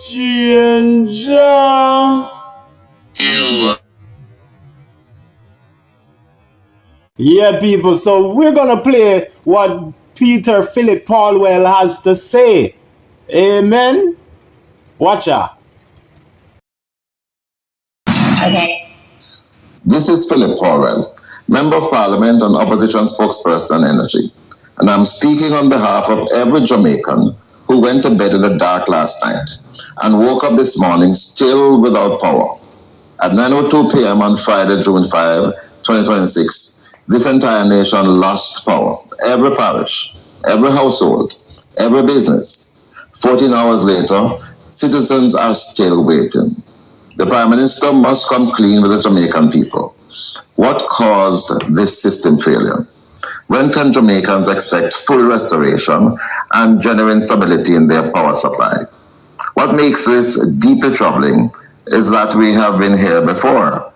Ginger. Yeah, people, so we're gonna play what Peter Phillip Paulwell has to say. Amen. Watch out. Okay. This is Phillip Paulwell, Member of Parliament and Opposition Spokesperson on Energy, and I'm speaking on behalf of every Jamaican who went to bed in the dark last night and woke up this morning still without power. At 9:02 p.m. on Friday, June 5, 2026, this entire nation lost power. Every parish, every household, every business. 14 hours later, citizens are still waiting. The Prime Minister must come clean with the Jamaican people. What caused this system failure? When can Jamaicans expect full restoration and genuine stability in their power supply? What makes this deeply troubling is that we have been here before.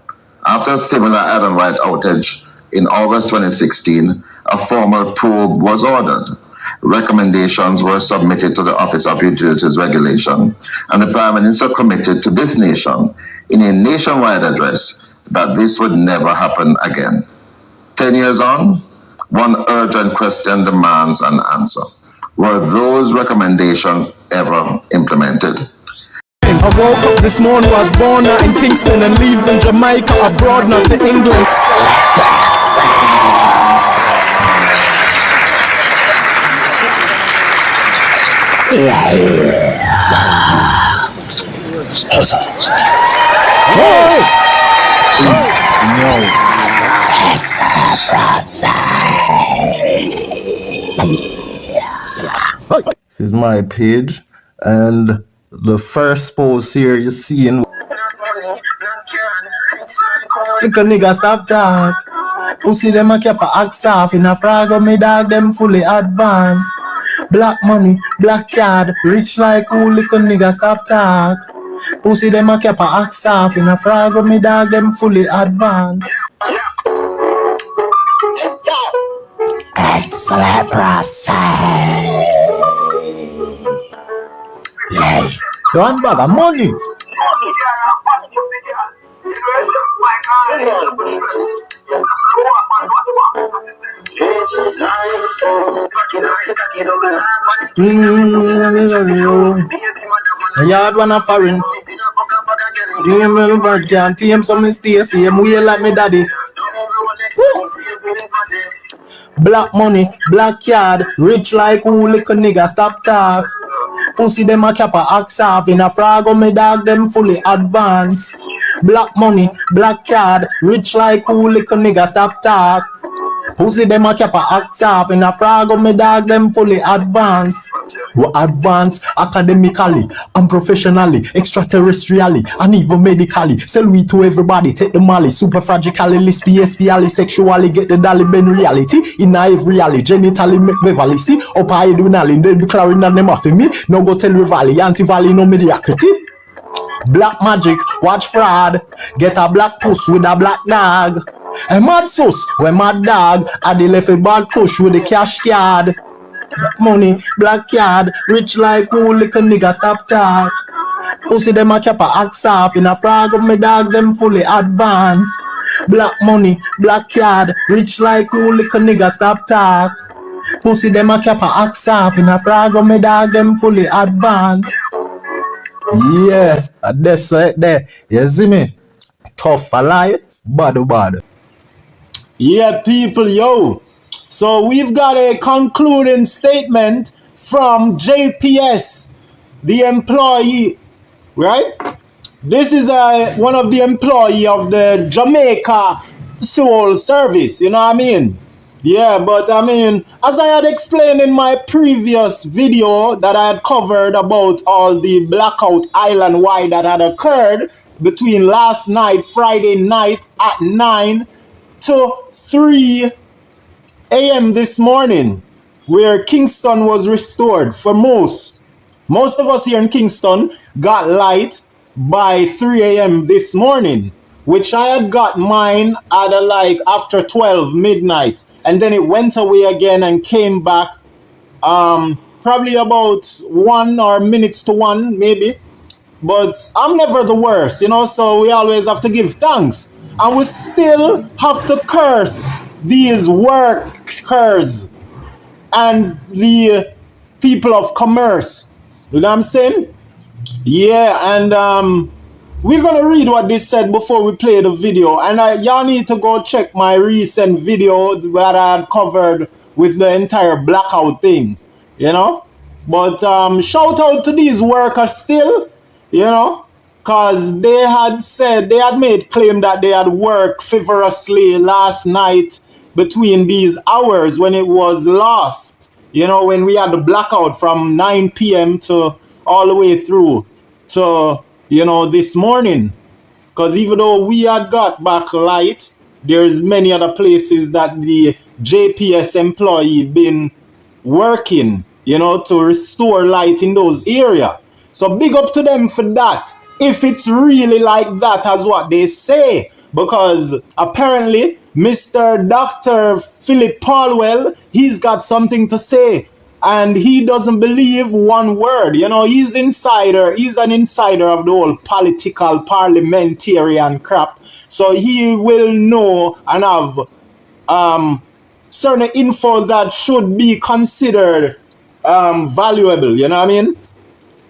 After a similar island-wide outage in August 2016, a formal probe was ordered. Recommendations were submitted to the Office of Utilities Regulation, and the Prime Minister committed to this nation in a nationwide address that this would never happen again. 10 years on, one urgent question demands an answer. Were those recommendations ever implemented? I woke up this morning, was born out in Kingston and leaving Jamaica abroad, not to England. This is my page, and the first post here you seeing. Look a nigga stop talk. Pussy them a keep a axe off in a frag of me dog them fully advanced. Black money, black card, rich like who little nigga stop talk. Pussy them a keep a axe off in a frag of me dog them fully advanced. Excellent process. Yeah. One bag of money. Yard one a foreign. Give me the bird can team some stay same way like me daddy. Black money, black card, rich like who little nigga stop talk. Pussy them a cap a axe off in a frag of me dog them fully advanced. Black money, black card, rich like who little nigga stop talk. Pussy them a cap a axe off in a frag of me dog them fully advanced. We advance academically and professionally, extraterrestrially and even medically. Sell we to everybody, take the molly, superfragically, list PSP, sexually, get the dolly ben reality. In every alley, genitally make Beverly see. Up I do nally, then be clearing on them off me. No go tell Rivali, anti-valley no mediocrity. Black magic, watch fraud. Get a black puss with a black dog. A mad sus, when mad dog. I de left a bad push with the cash card. Black money, black card, rich like who little nigga stop talk. Pussy them a cap a axe off in a frag of me dogs them fully advanced. Black money, black card, rich like who little nigga stop talk. Pussy them a cap a axe off in a frag of me dog them fully advanced. Yes, that's right there. You see me? Tough a lie, bad. Yeah, people, yo. So we've got a concluding statement from JPS, the employee, right? This is one of the employee of the Jamaica Soul Service, you know what I mean? Yeah, but I mean, as I had explained in my previous video that I had covered about all the blackout island-wide that had occurred between last night, Friday night at 9 to 3 a.m. this morning, where Kingston was restored for most. Most of us here in Kingston got light by 3 a.m. this morning, which I had got mine at after 12 midnight. And then it went away again and came back probably about 1 or minutes to 1 maybe. But I'm never the worst, you know, so we always have to give thanks. And we still have to curse these workers and the people of commerce. You know what I'm saying? Yeah, and we're gonna read what this said before we play the video. And y'all need to go check my recent video that I had covered with the entire blackout thing, you know. But shout out to these workers still, you know, cause they had made claim that they had worked feverishly last night between these hours when it was lost, you know, when we had the blackout from 9 p.m. to all the way through to, you know, this morning. Because even though we had got back light, there's many other places that the JPS employee been working, you know, to restore light in those areas. So big up to them for that, if it's really like that as what they say. Because apparently Mr. Dr. Phillip Paulwell, he's got something to say. And he doesn't believe one word. You know, he's an insider of the whole political parliamentarian crap. So he will know and have certain info that should be considered valuable, you know what I mean?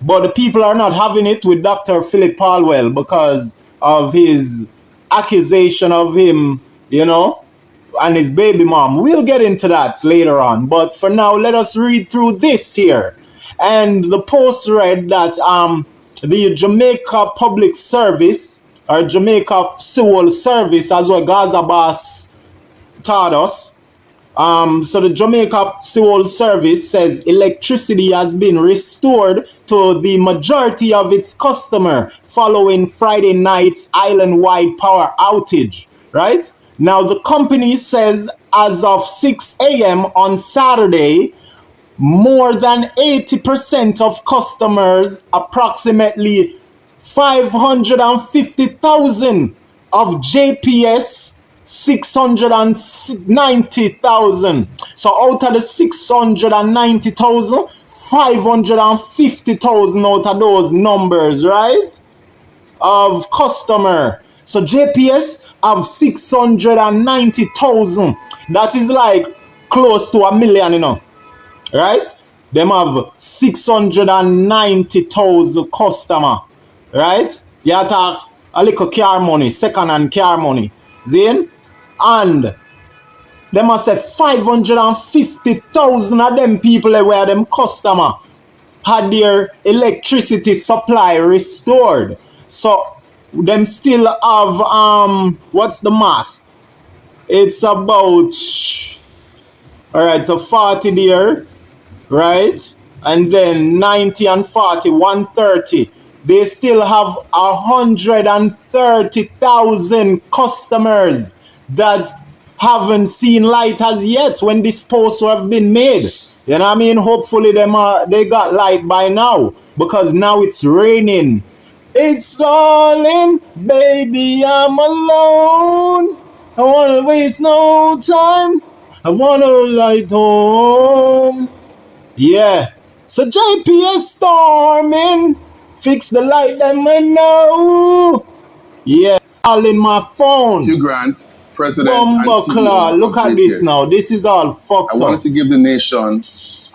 But the people are not having it with Dr. Phillip Paulwell because of his accusation of him, you know, and his baby mom. We'll get into that later on. But for now, let us read through this here. And the post read that the Jamaica Public Service, or Jamaica Civil Service, as what Gaza Boss taught us. So the Jamaica Civil Service says electricity has been restored to the majority of its customer following Friday night's island-wide power outage, right? Now the company says as of 6 a.m. on Saturday, more than 80% of customers, approximately 550,000 of JPS 690,000. So out of the 690,000, 550,000 out of those numbers, right? Of customer. So JPS have 690,000. That is like close to 1 million, you know. Right? Them have 690,000 customer. Right? You talk a little car money, second-hand car money. Zin? And they must say 550,000 of them people where them customer had their electricity supply restored. So them still have what's the math? It's about, all right, so 40 there, right? And then 90 and 40, 130. They still have 130,000 customers that haven't seen light as yet when this post have been made. You know what I mean? Hopefully they got light by now, because now it's raining. It's all in, baby, I'm alone. I wanna waste no time. I wanna light home. Yeah. So JPS storming. Fix the light, them I know. Yeah. All in my phone. Hugh Grant, President and CEO. Look at this now. This is all fucked up. I wanted to give the nation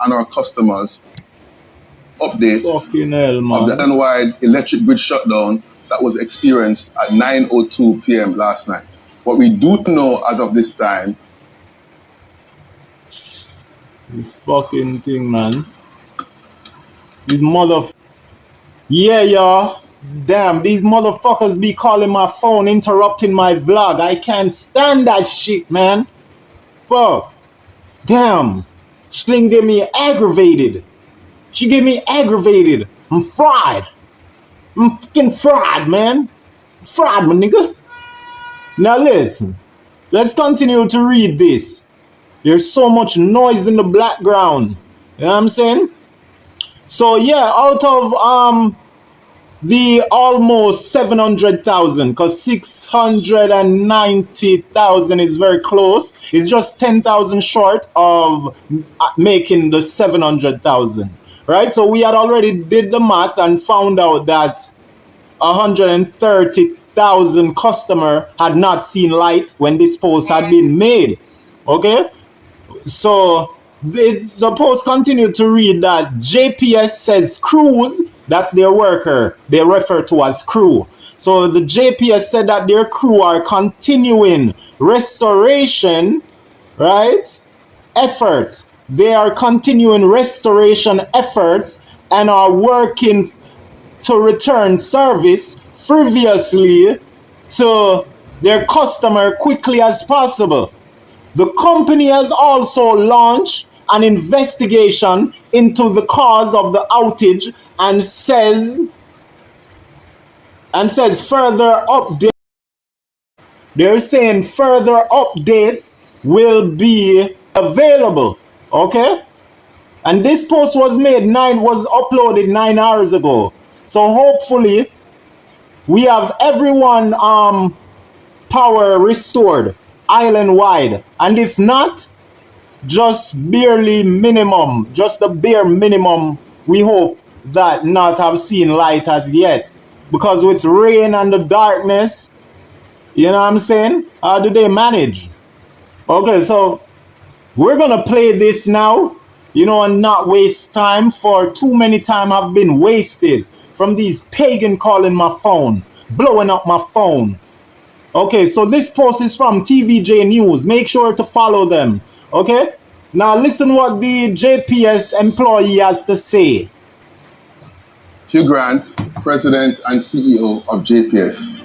and our customers update fucking hell, man, of the island-wide electric grid shutdown that was experienced at 9:02 p.m. last night. What we do know as of this time, this fucking thing, man. This yeah, y'all. Damn, these motherfuckers be calling my phone, interrupting my vlog. I can't stand that shit, man. Fuck. Damn. Sling get me aggravated. She get me aggravated. I'm fried. I'm fucking fried, man. Fried, my nigga. Now listen. Let's continue to read this. There's so much noise in the background. You know what I'm saying? So yeah, out of the almost 700,000, because 690,000 is very close. It's just 10,000 short of making the 700,000. Right? So we had already did the math and found out that 130,000 customers had not seen light when this post had been made. Okay? So the post continued to read that JPS says crews, that's their worker, they refer to as crew. So the JPS said that their crew are continuing restoration, right, efforts. They are continuing restoration efforts and are working to return service frivolously to their customer quickly as possible. The company has also launched an investigation into the cause of the outage and says further updates. They're saying further updates will be available. Okay? And this post was uploaded 9 hours ago. So hopefully we have everyone power restored island wide, and if not, just barely minimum, just the bare minimum. We hope that not have seen light as yet, because with rain and the darkness, you know what I'm saying, how do they manage? Okay, so we're gonna play this now, you know, and not waste time, for too many time have been wasted from these pagan calling my phone, blowing up my phone. Okay, so this post is from TVJ News. Make sure to follow them. Okay? Now listen what the JPS employee has to say. Hugh Grant, President and CEO of JPS.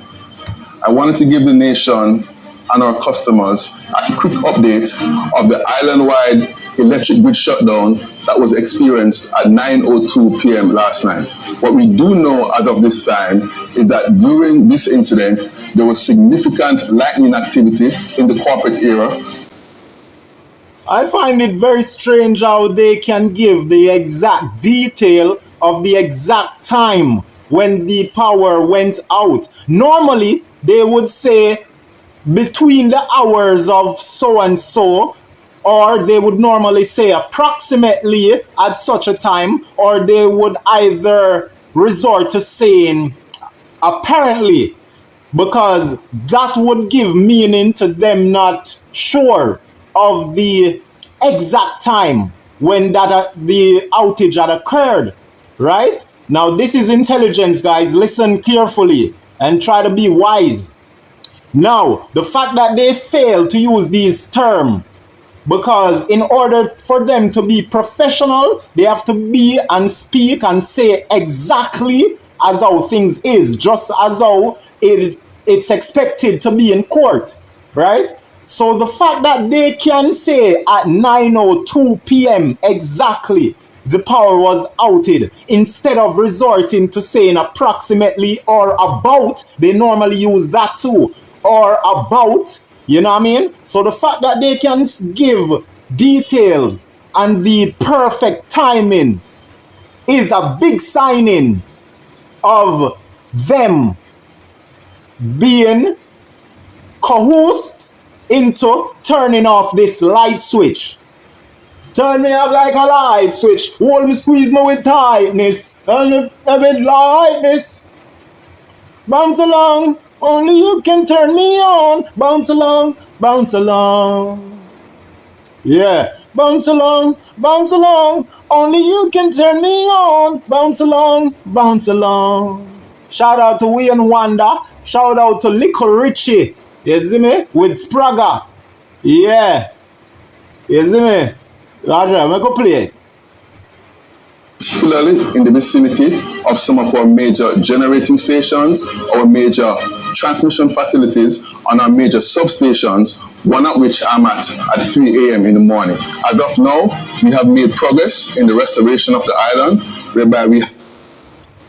I wanted to give the nation and our customers a quick update of the island-wide electric grid shutdown that was experienced at 9:02 p.m. last night. What we do know as of this time is that during this incident, there was significant lightning activity in the corporate area. I find it very strange how they can give the exact detail of the exact time when the power went out. Normally, they would say between the hours of so and so, or they would normally say approximately at such a time, or they would either resort to saying apparently, because that would give meaning to them not sure of the exact time when the outage had occurred, right? Now this is intelligence, guys. Listen carefully and try to be wise. Now, the fact that they fail to use these terms, because in order for them to be professional, they have to be and speak and say exactly as how things is, just as how it's expected to be in court, right? So the fact that they can say at 9:02 p.m. exactly the power was outed, instead of resorting to saying approximately or about, they normally use that too, or about, you know what I mean? So the fact that they can give details and the perfect timing is a big signing of them being coerced into turning off this light switch. Turn me up like a light switch. Hold me, squeeze me with tightness. And with lightness. Bounce along. Only you can turn me on. Bounce along. Bounce along. Yeah. Bounce along. Bounce along. Only you can turn me on. Bounce along. Bounce along. Shout out to Wayne Wanda. Shout out to Little Richie. You see me? With Spragga. Yeah. You see me? Roger, I'm going to play it. Particularly in the vicinity of some of our major generating stations, our major transmission facilities, and our major substations, one of which I'm at 3 a.m. in the morning. As of now, we have made progress in the restoration of the island, whereby we...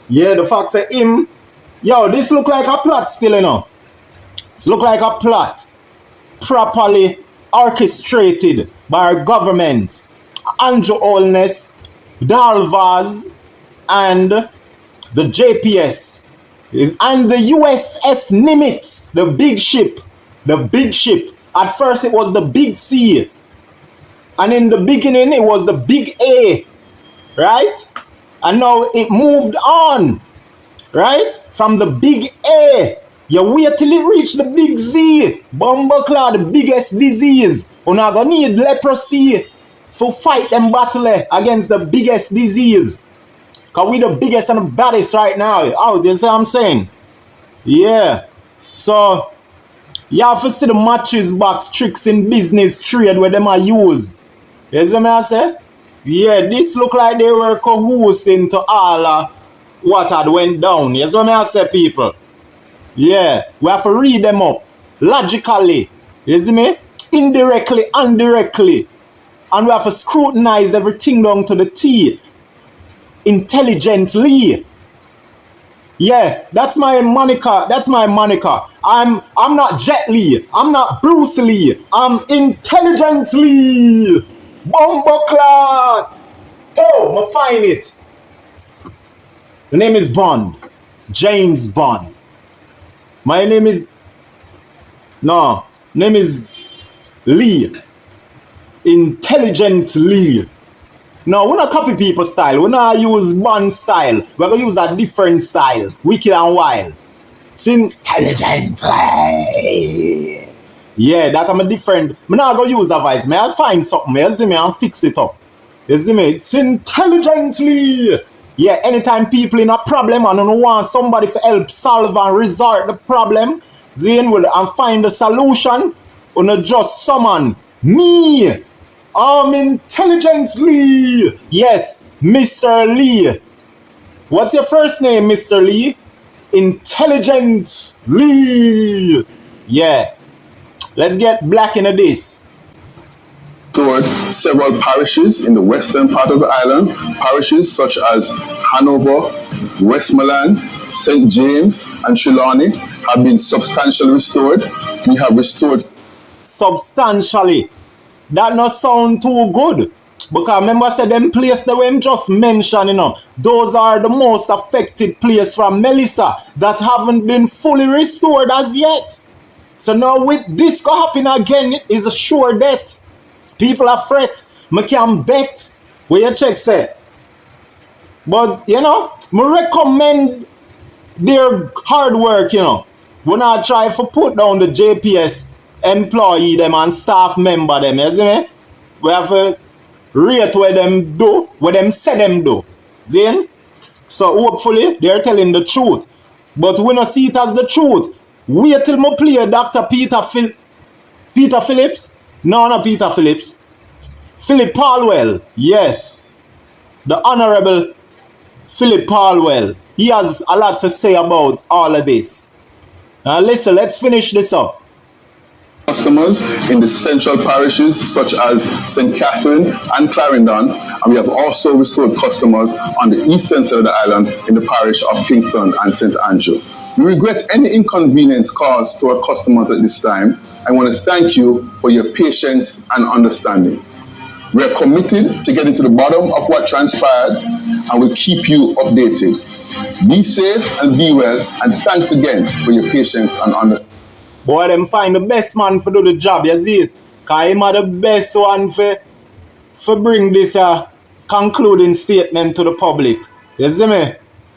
Yeah, the fact say him, yo, this look like a plot still, you know. It look like a plot properly orchestrated by our government, Andrew Holness, Vybz, and the JPS, and the USS Nimitz, the big ship, At first it was the big C, and in the beginning it was the big A, right? And now it moved on right? From the big A. You wait till it reach the big Z. Bumbleclaw, the biggest disease. You're not gonna need leprosy for fight them battle against the biggest disease. Cause we the biggest and the baddest right now. Oh, you see what I'm saying? Yeah. So you have to see the mattress box tricks in business trade where them are used. You see what I say? Yeah, this look like they were cahoots into all what had went down. You see what I say, people? Yeah, we have to read them up logically. You see me? Indirectly and directly. And we have to scrutinize everything down to the T. Intelligently. Yeah, that's my moniker. That's my moniker. I'm not Jet Li. I'm not Bruce Lee. I'm intelligently. Bumbleclad. Oh, I find it. The name is Bond. James Bond. My name is Lee. Intelligent Lee. No, we not copy people style. We not use Bond style. We're gonna use a different style. Wicked and wild. It's intelligently. Yeah, that I'm a different. I'm not gonna use a voice. May I find something? You see me and fix it up. You see me? It's intelligently. Yeah, anytime people in a problem and don't want somebody to help solve and resolve the problem, then will and find the solution, or not just summon me. I'm intelligently. Yes, Mr. Lee. What's your first name, Mr. Lee? Intelligently. Yeah. Let's get black into this. Toured several parishes in the western part of the island. Parishes such as Hanover, Westmoreland, St. James, and Trelawney have been substantially restored. We have restored substantially. That not sound too good. Because remember I said them place that we just mentioned, you know, those are the most affected places from Melissa that haven't been fully restored as yet. So now with this go happen again is a sure death. People are fret. I can bet where your check say. But you know, I recommend their hard work, you know. When I try to put down the JPS employee them and staff member them, you see me? We have to rate what them do, what them say them do. See? So hopefully they're telling the truth. But we don't see it as the truth. Wait till me play Dr. Peter Phillips. No, not Peter Phillips. Phillip Paulwell. Yes. The Honorable Phillip Paulwell. He has a lot to say about all of this. Now listen, let's finish this up. Customers in the central parishes such as St. Catherine and Clarendon, and we have also restored customers on the eastern side of the island in the parish of Kingston and St. Andrew. We regret any inconvenience caused to our customers at this time. I want to thank you for your patience and understanding. We are committed to getting to the bottom of what transpired and will keep you updated. Be safe and be well, and thanks again for your patience and understanding. Boy, them find the best man for do the job, you see it? Because him are the best one for bring this concluding statement to the public. You see me?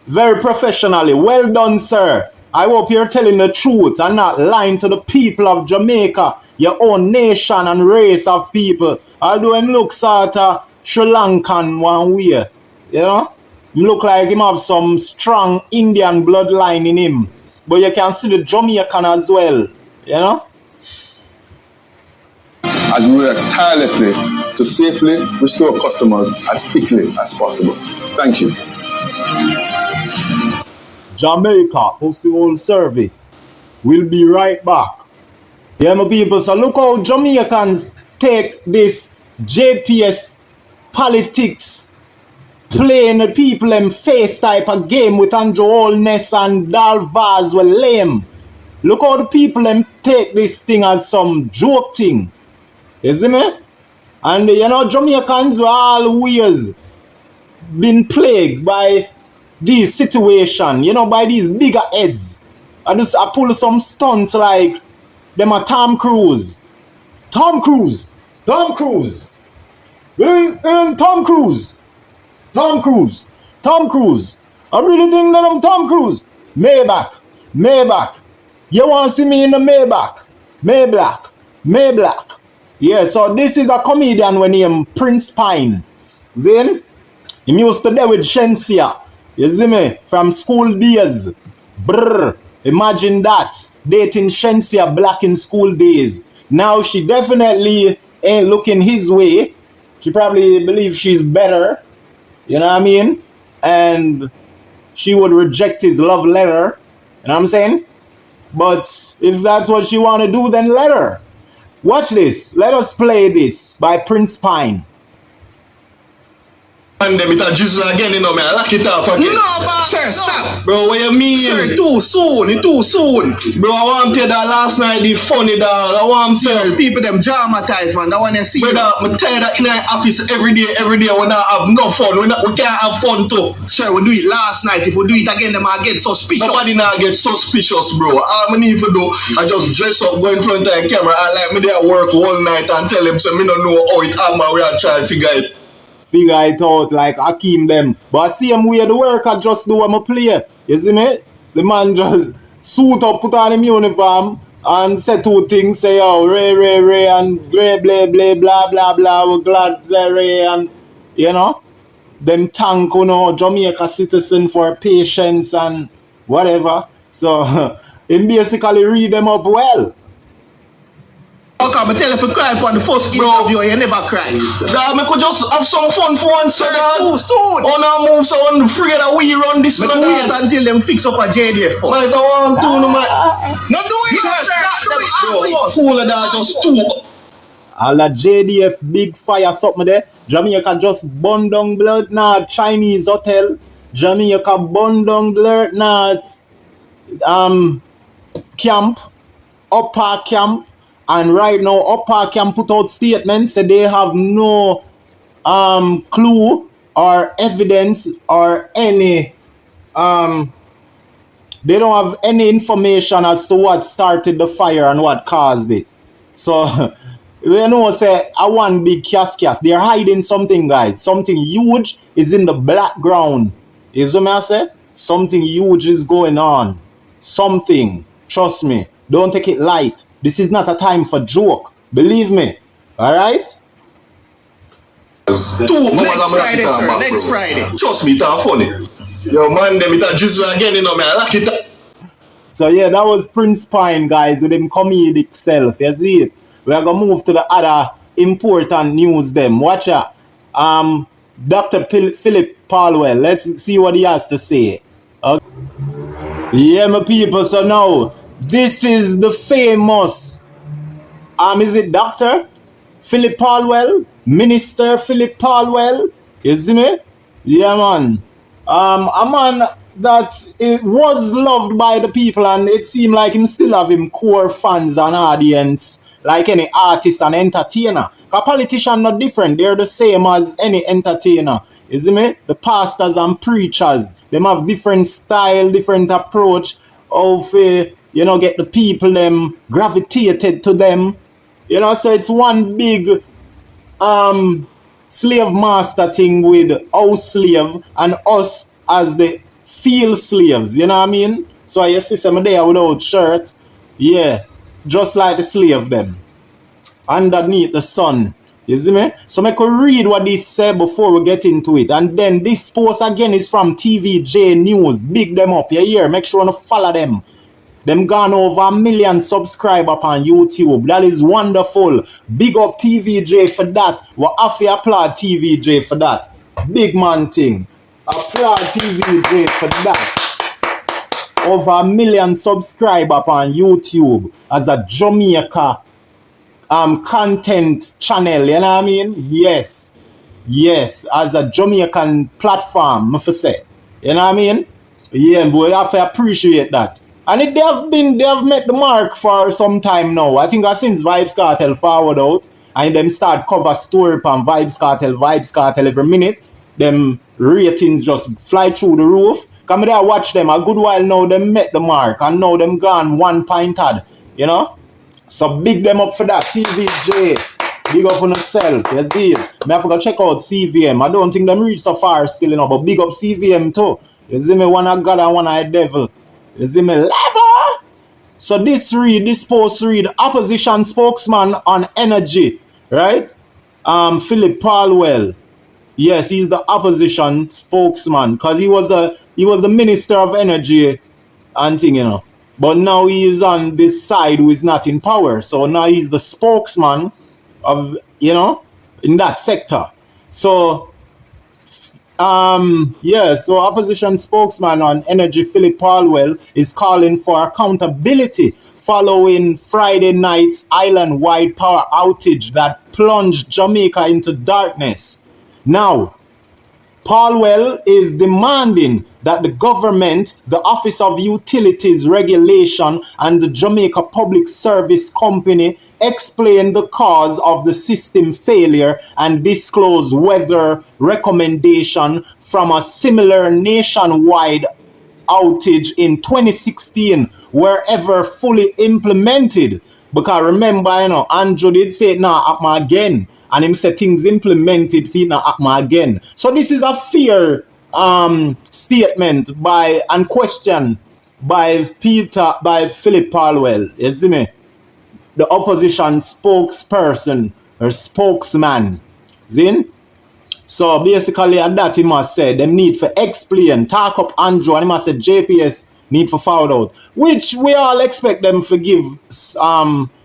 Very professionally. Well done, sir. I hope you're telling the truth and not lying to the people of Jamaica, your own nation and race of people. Although him look sort of Sri Lankan one way, you know? Him look like him have some strong Indian bloodline in him. But you can see the Jamaican as well, you know? As we work tirelessly to safely restore customers as quickly as possible. Thank you. Jamaica, Pussy Old Service. We'll be right back. Yeah, my people, so look how Jamaicans take this JPS politics, playing the people in face type of game with Andrew Holness and Vybz were lame. Look how the people them take this thing as some joke thing. You see me? And you know, Jamaicans were always been plagued by these situations, you know, by these bigger heads. I pull some stunts like them are Tom Cruise. Tom Cruise. Tom Cruise. Tom Cruise. Tom Cruise. Tom Cruise. I really think that I'm Tom Cruise. Maybach. You want to see me in the Maybach? Maybach. Yeah, so this is a comedian when named Prince Pine. Then he used to there with Shensia. You see me? From school days. Brr. Imagine that. Dating Shensia Black in school days. Now she definitely ain't looking his way. She probably believes she's better. You know what I mean? And she would reject his love letter. You know what I'm saying? But if that's what she want to do, then let her. Watch this. Let us play this by Prince Pine. And them it a drizzle again, you know, man. I lock it off again. No, man. Sir, stop. Bro, what you mean? Sir, too soon. It's too soon. Bro, I want to tell you that last night, the funny dog. I want to tell you. People, them dramatized, man. That one you see. Brother, I tell you that in our office every day, when I have no fun. We can't have fun too. Sir, we do it last night. If we do it again, them I get suspicious. Nobody now get suspicious, bro. All I need to do, I just dress up, go in front of the camera, and like me there work all night and tell them, so me don't know how it happened. We are trying to figure it. Figure it out like Hakeem them. But I see him where the worker just do what I play. You see me? The man just suit up, put on him uniform, and say two things, say, oh, Ray, and blah, blah, we're glad, Ray, and, you know, them thank, you know, Jamaica citizen for patience and whatever. So, he basically read them up well. Okay, but tell if you cry for the first interview, you never cry. That I could just have some fun for once, sir. Too soon. On our move, so on afraid that we run this. But wait until them fix up a JDF first. Like, I want to, no, man. No, do it, sir. Stop them. Fool of that, just two. All that JDF big fire something there. Jamaica just burn down blood not Chinese hotel. Jamaica burn down blood not camp, upper camp. And right now, Upper can put out statements that they have no clue or evidence or any they don't have any information as to what started the fire and what caused it. So we know say I one big cascas. They're hiding something, guys. Something huge is in the background. You see what I say? Something huge is going on. Something. Trust me. Don't take it light. This is not a time for joke. Believe me. Alright? Next Friday, sir. Next Friday. Trust me, it's funny. Yo, man, them it a drizzle again, you know, man. I like it. So, yeah, that was Prince Pine, guys, with him comedic self. You see it? We are going to move to the other important news, them. Watch out. Dr. Phillip Paulwell. Let's see what he has to say. Okay. Yeah, my people. So, now... this is the famous, is it Dr. Phillip Paulwell? Minister Phillip Paulwell? You see me? Yeah, man. A man that it was loved by the people and it seemed like him still have him core fans and audience like any artist and entertainer. A politician not different. They're the same as any entertainer. You see me? The pastors and preachers, them have different style, different approach of... you know, get the people them gravitated to them. You know, so it's one big slave master thing with house slave and us as the field slaves. You know what I mean? So you see some there without shirt. Yeah. Just like the slave them. Underneath the sun. You see me? So I could read what they said before we get into it. And then this post again is from TVJ News. Big them up. You hear? Make sure you follow them. Them gone over 1 million subscribers on YouTube. That is wonderful. Big up TVJ for that. We have to applaud TVJ for that. Big man thing. Applaud TVJ for that. Over 1 million subscribers on YouTube as a Jamaica content channel. You know what I mean? Yes. Yes. As a Jamaican platform, I say. You know what I mean? Yeah, but we have to appreciate that. And they have met the mark for some time now. I think since Vybz Kartel forward out and them start cover story on Vybz Kartel every minute, them ratings just fly through the roof. Come there watch them a good while now, them met the mark and now them gone 1 point had, you know? So big them up for that. TVJ. Big up on yourself. Yes, deal. I have to go check out CVM. I don't think them reach so far still, you know, but big up CVM too. You see me, one a God and one a devil. You see me? Level! So this post read, opposition spokesman on energy, right? Phillip Paulwell. Yes, he's the opposition spokesman because he was the minister of energy and thing, you know. But now he is on this side who is not in power. So now he's the spokesman of, you know, in that sector. So so opposition spokesman on energy Phillip Paulwell is calling for accountability following Friday night's island-wide power outage that plunged Jamaica into darkness. Now, Paulwell is demanding that the government, the Office of Utilities Regulation, and the Jamaica Public Service Company explain the cause of the system failure and disclose whether recommendation from a similar nationwide outage in 2016 were ever fully implemented. Because remember, you know, Andrew did say it now happen again. And him say things implemented for now happen again. So this is a fair statement by and question by Phillip Paulwell. You see me? The opposition spokesperson or spokesman. Zin? So basically at that he must say them need for explain, talk up Andrew, and he must say JPS need for found out. Which we all expect them to give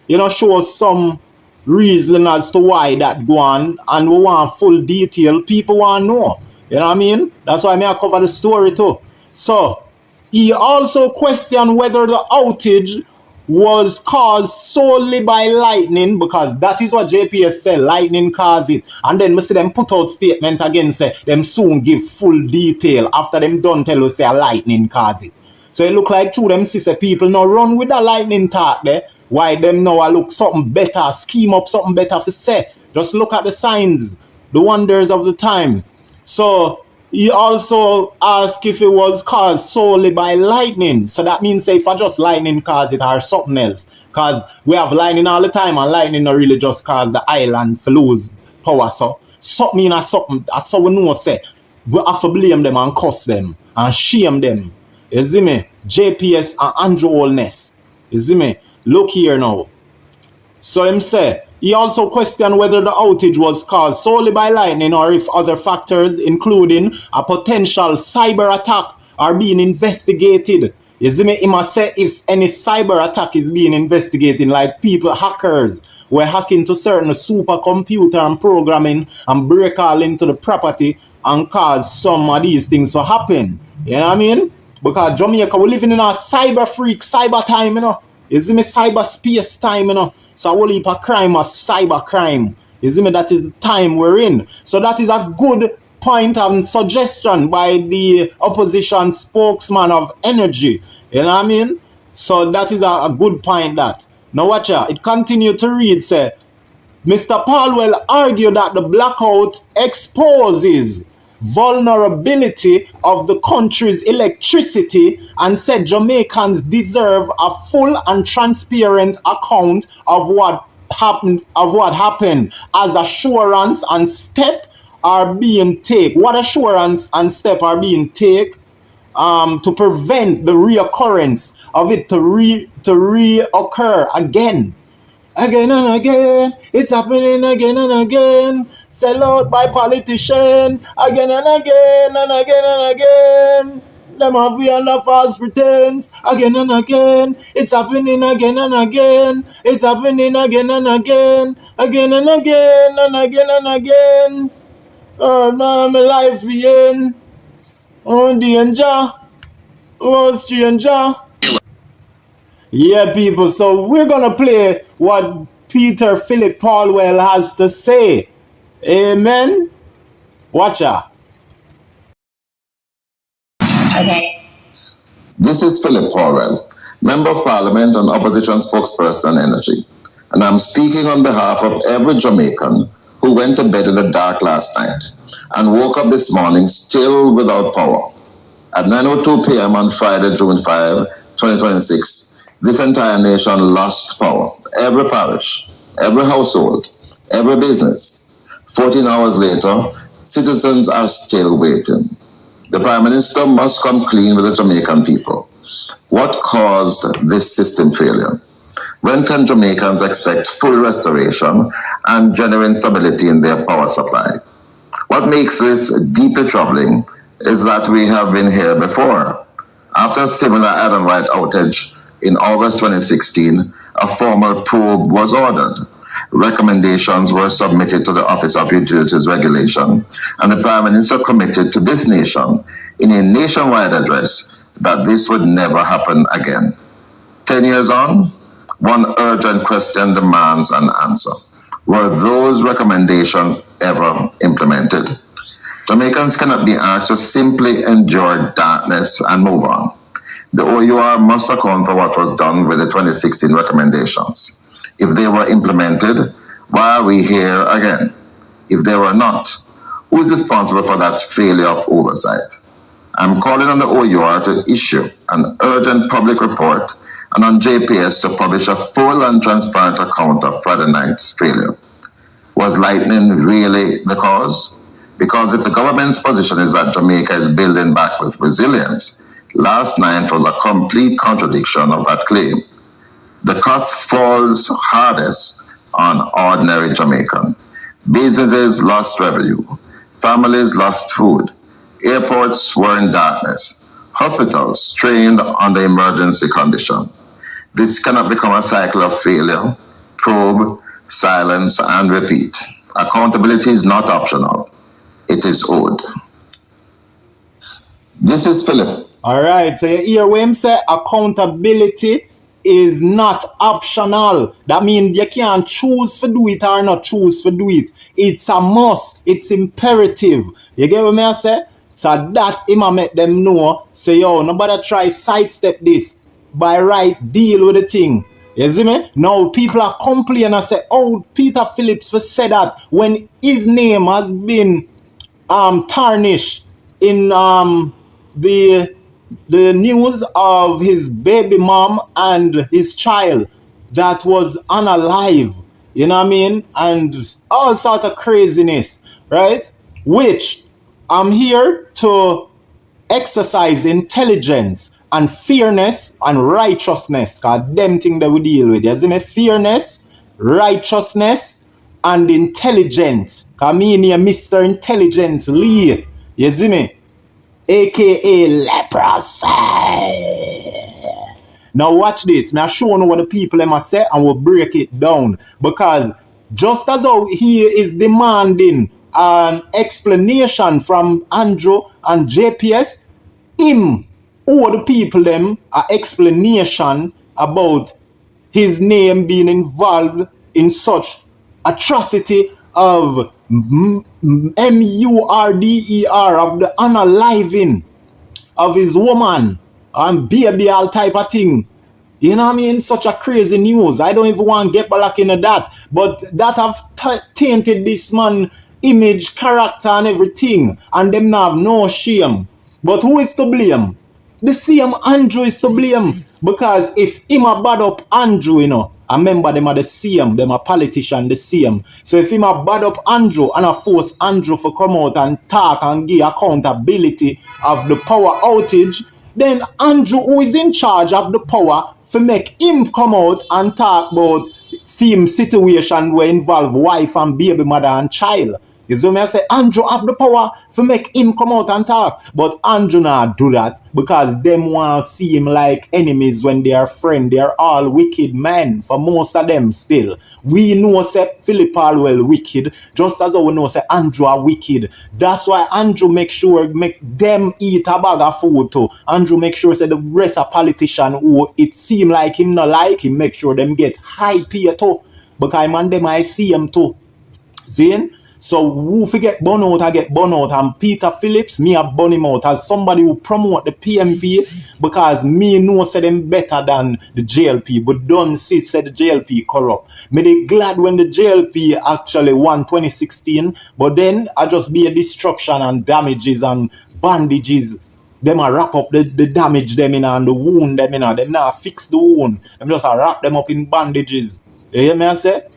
you know, show some reason as to why that go on, and we want full detail. People want to know. You know what I mean? That's why I cover the story too. So he also questioned whether the outage was caused solely by lightning, because that is what JPS said, lightning caused it. And then we see them put out statement again, say them soon give full detail after them done tell us say lightning caused it. So it look like through them sister people now run with the lightning talk there. Why them now look something better, scheme up something better to say. Just look at the signs, the wonders of the time. So he also asked if it was caused solely by lightning. So that means say if I just lightning caused it or something else. Because we have lightning all the time, and lightning not really just cause the island to lose power. So something in something, that's how we know say. We have to blame them and cuss them and shame them. You see me? JPS and Andrew Holness. You see me? Look here now. So him say, he also questioned whether the outage was caused solely by lightning or if other factors, including a potential cyber attack, are being investigated. You see me? He must say if any cyber attack is being investigated, like people, hackers, were hacking to certain supercomputer and programming and break all into the property and cause some of these things to happen. You know what I mean? Because Jamaica, we're living in a cyber freak, cyber time, you know. You see me? Cyber space time, you know. So a whole heap of crime is cyber crime. You see me? That is the time we're in. So that is a good point and suggestion by the opposition spokesman of energy. You know what I mean? So that is a good point that. Now watch out. It continued to read, say, Mr. Paulwell argued that the blackout exposes vulnerability of the country's electricity and said Jamaicans deserve a full and transparent account of what happened as assurance and step are being taken. What assurance and step are being taken to prevent the reoccurrence of it to reoccur again. Again and again, it's happening again and again. Sell out by politician. Again and again and again and again. Them have we under false pretense. Again and again, it's happening again and again. It's happening again and again. Again and again and again and again. Oh, now my life again. Oh, danger. Oh, stranger. Yeah, people, so we're gonna play what Phillip Paulwell has to say. Amen. Watch out. Okay. This is Phillip Paulwell, Member of Parliament and Opposition Spokesperson on Energy. And I'm speaking on behalf of every Jamaican who went to bed in the dark last night and woke up this morning still without power. At 9:02 p.m. on Friday, June 5, 2026, this entire nation lost power. Every parish, every household, every business. 14 hours later, citizens are still waiting. The Prime Minister must come clean with the Jamaican people. What caused this system failure? When can Jamaicans expect full restoration and genuine stability in their power supply? What makes this deeply troubling is that we have been here before. After a similar island-wide outage in August 2016, a formal probe was ordered. Recommendations were submitted to the Office of Utilities Regulation, and the Prime Minister committed to this nation in a nationwide address that this would never happen again. 10 years on, one urgent question demands an answer. Were those recommendations ever implemented? Jamaicans cannot be asked to simply endure darkness and move on. The OUR must account for what was done with the 2016 recommendations. If they were implemented, why are we here again? If they were not, who is responsible for that failure of oversight? I'm calling on the OUR to issue an urgent public report and on JPS to publish a full and transparent account of Friday night's failure. Was lightning really the cause? Because if the government's position is that Jamaica is building back with resilience, last night was a complete contradiction of that claim. The cost falls hardest on ordinary Jamaican. Businesses lost revenue. Families lost food. Airports were in darkness. Hospitals strained under emergency condition. This cannot become a cycle of failure, probe, silence, and repeat. Accountability is not optional. It is owed. This is Philip. All right, so you hear what him say? Accountability is not optional. That means you can't choose to do it or not choose to do it. It's a must. It's imperative. You get what I say? So that I'ma make them know, say, yo, nobody try sidestep this. By right, deal with the thing. You see me? Now people are complaining and say, oh, Peter Phillips said that when his name has been tarnished in the news of his baby mom and his child that was unalive. You know what I mean? And all sorts of craziness, right? Which I'm here to exercise intelligence and fairness and righteousness, because them thing that we deal with. You see me? Fairness, righteousness, and intelligence. Because me here, Mr. Intelligent Lee. You see me? AKA leprosy. Now watch this. Me I show you what the people them say and we'll break it down. Because just as how he is demanding an explanation from Andrew and JPS, him or the people them an explanation about his name being involved in such atrocity of murder of the unaliving of his woman and baby, all type of thing. You know what I mean? Such a crazy news. I don't even want to get back into that. But that have tainted this man image, character and everything. And them now have no shame. But who is to blame? The same Andrew is to blame. Because if him a bad up Andrew, you know, I remember them are the same, them a politician the same. So if him a bad up Andrew and I force Andrew to come out and talk and give accountability of the power outage, then Andrew, who is in charge of the power, to make him come out and talk about film situation where involve wife and baby mother and child. You see me? I say Andrew have the power to make him come out and talk. But Andrew not do that because them want to see him like enemies when they are friends. They are all wicked men. For most of them still. We know say Phillip Paulwell wicked. Just as we know say Andrew are wicked. That's why Andrew make sure make them eat a bag of food too. Andrew make sure say the rest of politician who it seem like him not like him, make sure them get high pay too. Because man them I see him too. See? So who forget burn out, I get burn out. And Peter Phillips, me a burn him out as somebody who promote the PMP because me know say them better than the JLP. But don't sit say the JLP corrupt. Me they glad when the JLP actually won 2016. But then I just be a destruction and damages and bandages. Them a wrap up the damage them in and the wound them in. Them now fix the wound. Them just a wrap them up in bandages. You hear me I say?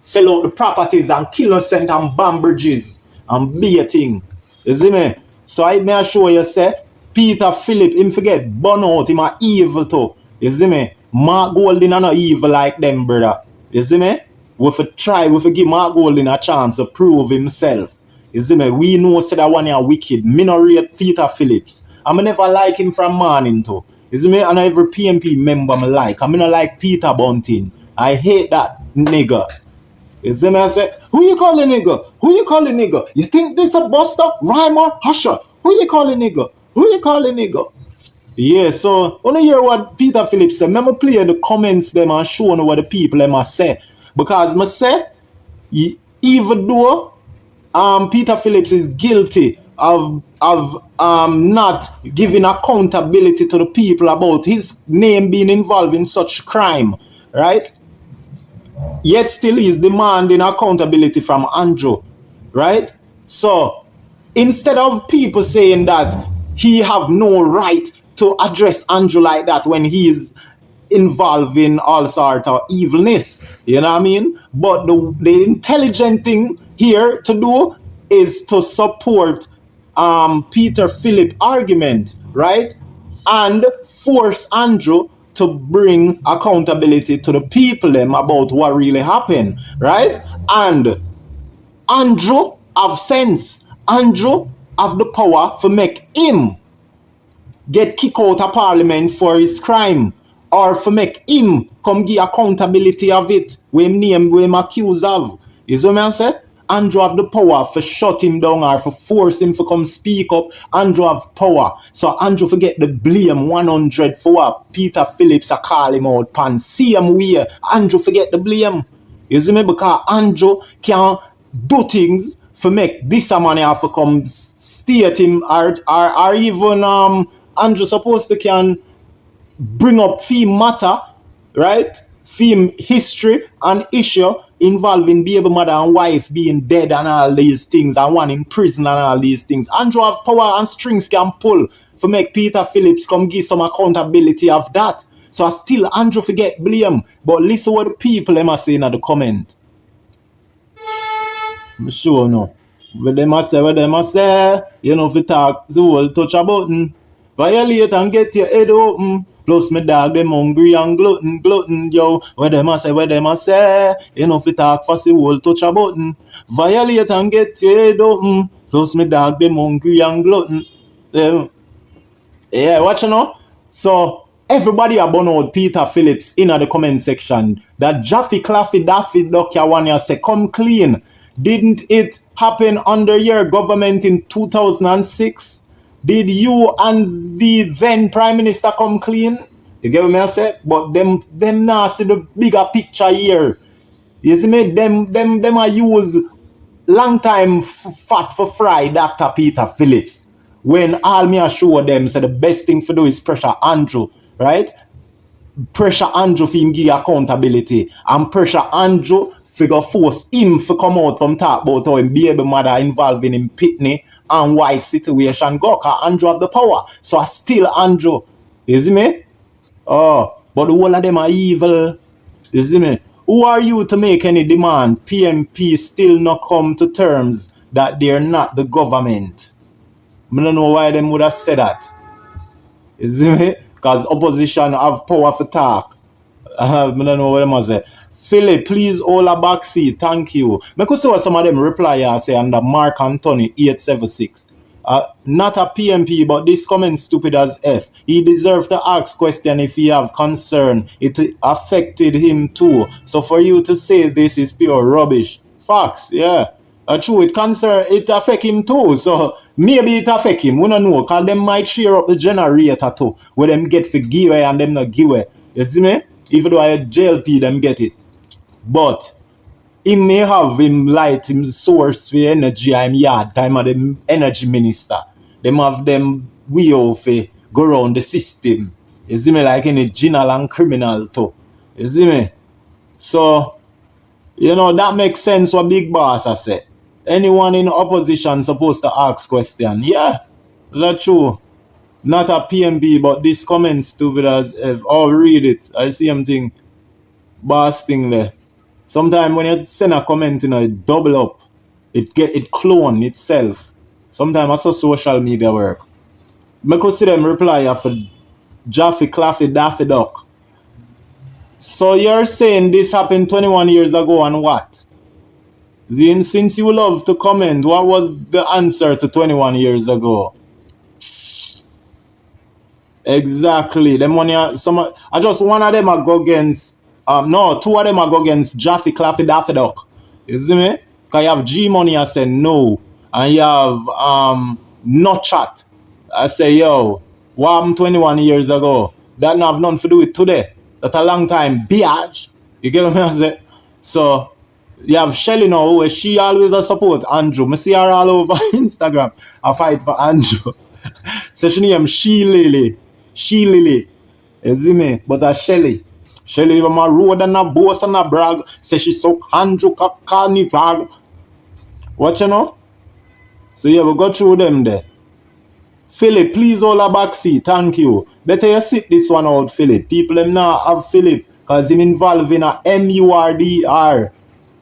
Sell out the properties and kill cent and bomb bridges and be a thing. You see me? So I may show you say Peter Phillip, him forget burn out, him a evil too. You see me? Mark Golding are not evil like them, brother. You see me? We give Mark Golding a chance to prove himself. You see me? We know say that one here wicked. Me no rate Peter Phillips. I never like him from morning too. You see me? And every PMP member me like. I not like Peter Bunting. I hate that nigga. You see me? I say, who you calling nigga? Who you calling nigga? You think this a buster? Rhymer? Husher? Who you calling nigga? Who you calling nigga? Yeah, so wanna hear what Peter Phillips said. Let me play the comments them and show you what the people them a say. Because me say, even though Peter Phillips is guilty of not giving accountability to the people about his name being involved in such crime, right? Yet still he's demanding accountability from Andrew, right? So instead of people saying that he have no right to address Andrew like that when he is involved in all sort of evilness, you know what I mean? But the intelligent thing here to do is to support Peter Phillip argument, right? And force Andrew to bring accountability to the people them about what really happened, right? And Andrew have sense. Andrew have the power to make him get kicked out of parliament for his crime, or for make him come give accountability of it, when him accused of. You see what I say? Andrew have the power for shut him down or for force him to come speak up. Andrew have power. So Andrew forget the blame 100 for what Peter Phillips a call him out pan. See him where Andrew forget the blame. You see me? Because Andrew can do things for make this man have to come state him or even Andrew supposed to can bring up theme matter, right? Theme history and issue involving baby mother and wife being dead and all these things, and one in prison and all these things. Andrew have power and strings can pull for make Peter Phillips come give some accountability of that. So I still Andrew forget blame. But listen what the people them are saying in the comment. I'm sure no. What them a say, you know, if you talk, the whole touch a button. Violate and get your head open. Plus me dog them hungry and glutton, yo. Where them a say, you know, if you talk fast, the whole touch a button. Violate and get your head open. Plus me dog them hungry and glutton. Yeah, watch you know. So everybody a burn out Peter Phillips in the comment section. That Jaffe Claffy Daffy Duck ya one ya say come clean. Didn't it happen under your government in 2006? Did you and the then Prime Minister come clean? You get what I say? But them now see the bigger picture here. You see me? Them a use long time fat for fry Dr. Peter Phillips. When all me assure them say the best thing for do is pressure Andrew, right? Pressure Andrew for him give accountability, and pressure Andrew figure force him to come out from talk about how him baby mother involved in him pitney and wife situation go, cause Andrew have the power. So I still Andrew. You see me? Oh, but the whole of them are evil. You see me? Who are you to make any demand? PMP still not come to terms that they're not the government. I don't know why them would have said that. You see me? Because opposition have power for talk. I don't know what they must say. Philip, please hold a back seat. Thank you. I could see what some of them reply and say under Mark Anthony 876. Not a PMP, but this comment stupid as F. He deserved to ask question if he have concern. It affected him too. So for you to say this is pure rubbish. Facts, yeah. True, it affect him too. So maybe it affect him. We don't know. Because them might share up the generator too. Where them get for give away and them not give away. You see me? Even though I JLP them get it. But he may have him light him source for energy. I'm yard time of the energy minister. Them have them way off go around the system. You see me? Like any general and criminal too. You see me? So you know that makes sense what Big Boss I said. Anyone in opposition supposed to ask question. Yeah, that's true. Not a PMB, but this comment stupid as F. Oh, read it. I see him thing. Boss thing there. Sometimes when you send a comment, you know, it double up. It clone itself. Sometimes I saw social media work. Me could see them reply for Jaffe Claffy Daffy Duck. So you're saying this happened 21 years ago and what? Then since you love to comment, what was the answer to 21 years ago? Exactly. Them money I just one of them I go against no, two of them I go against Jaffe Claffy Daffy Duck. You see me? Cause you have G Money, I say no. And you have Not Chat. I say yo, what happened 21 years ago? That not have nothing to do with today. That's a long time. Biatch. You get what I say? So you have Shelly now, who she always a support Andrew. I see her all over Instagram. I fight for Andrew. So she name She Lily. She Lily. You see me? But a Shelly. Shelly live on my road and a boss and a brag. Say she suck Andrew carnival. What you know? So yeah, we go through them there. Philip, please hold a backseat. Thank you. Better you sit this one out, Philip. People them now have Philip because him involved in a MURDR.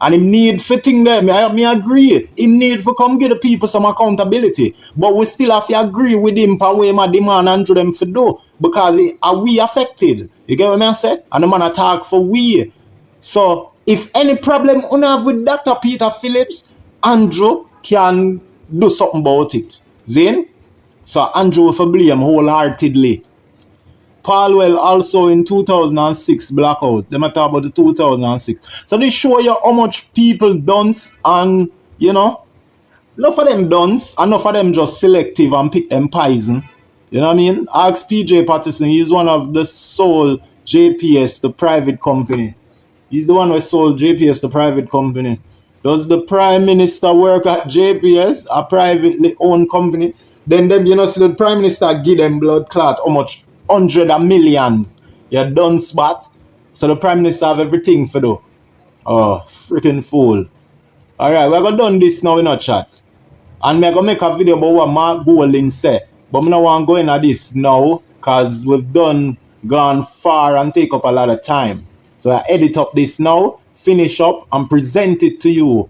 And him need fitting them. Me agree. Him need for come give the people some accountability. But we still have to agree with him for way my demand and to them for do. Because are we affected? You get what I say? And the man attack for we. So if any problem you have with Dr. Peter Phillips, Andrew can do something about it. Zane? So Andrew will blame wholeheartedly. Paulwell also in 2006 blackout. Them talk about the 2006. So they show you how much people dance and you know, enough of them dance, enough of them just selective and pick them poison. You know what I mean? Ask PJ Patterson, he's one of the sole JPS, the private company. He's the one who sold JPS, the private company. Does the Prime Minister work at JPS, a privately owned company? Then them, you know, see the Prime Minister give them blood clot, how much? Hundreds of millions. You DUNCEBAT. So the Prime Minister have everything for do. Oh, freaking fool. Alright, we're gonna done this now in a chat. And we're gonna make a video about what Mark Golding said. But I don't want to go into this now, because we've gone far and take up a lot of time. So I edit up this now, finish up, and present it to you